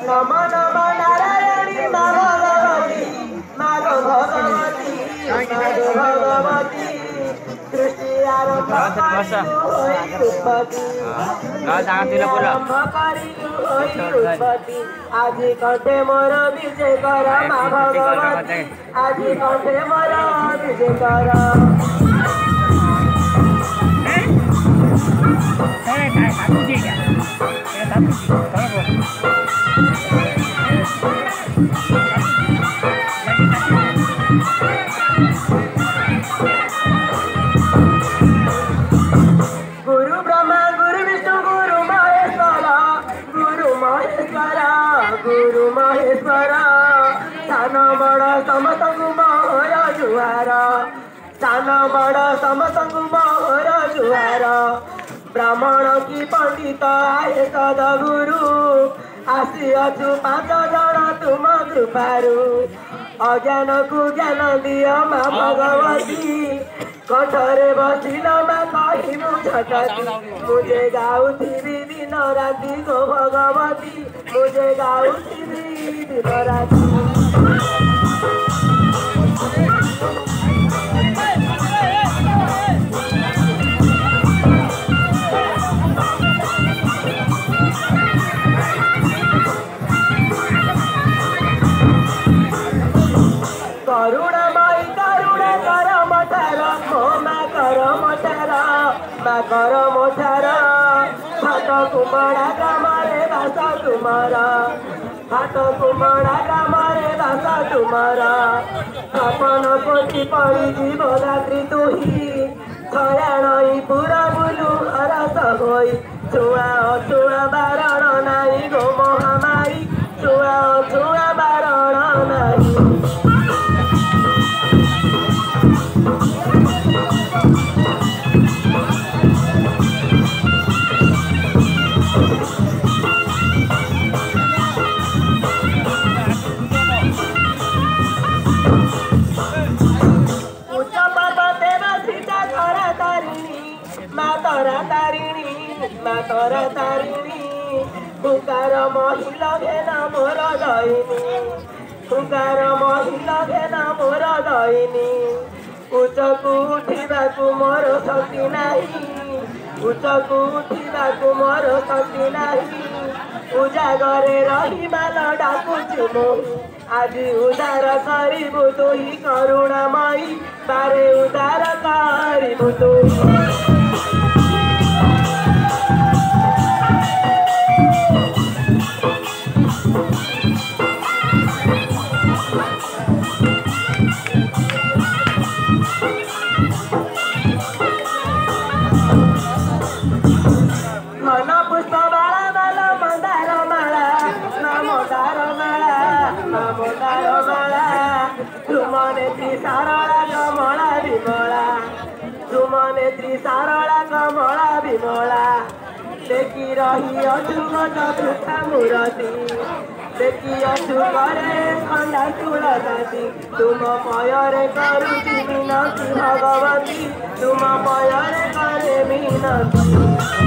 नम नम नारायणी मा भगवती भगवती सृष्टि आरंभ उत्पत्ति आज कंठे मोर विजय कर मा भगवती आज कंठे मोर विजय कर गुरु ब्रह्मा गुरु विष्णु गुरु महेश्वर सान बड़ समस्त मोहर जुहार सान बड़ समस्त मोहर जुहार ब्राह्मण की पंडित आए सदगुरु आसी अछु 5 जन तुम कृपारू अज्ञान को ज्ञान दियो मा भगवती कठरे बसिल मा कहू झटती मुझे गाउथिबी दिन राति गो भगवती मुझे गाउथिबी दिन राति करुणामयी करुण कर मठार मा कर मठार हाथ कुमड़ा ग्रामरे भाषा तुमारा हाथ कुमड़ा ग्रामरे भाषा तुमारा 56 कोटी पड़ी जीवदात्री तुही छयाणई पुरा बुलु हरस होई छुआ अछुआ बारण नाई गो महामारी छुआ अछुआ बारण नाई तोरा तारिणी हुकार महिला घेना मोर दईनी हुकार महिला घेना मोर दईनी उच्चकू उठिबाकू मोर शक्ति नाही उच्चकू उठिबाकू मोर शक्ति नाही उजागरे रही माल डाकुछु मु आज उदार करिबु तुही करुणामयी बारे उदार करिबु तुही सारला कमला विमला सुमनेत्री सारला कमला विमला देखी रही अचुक चतुर्था मूर्ति देखी अचुकरे खंडा तुलसी तुम पयरे करुची मिनती भगवती तुम पयरे करे मिनती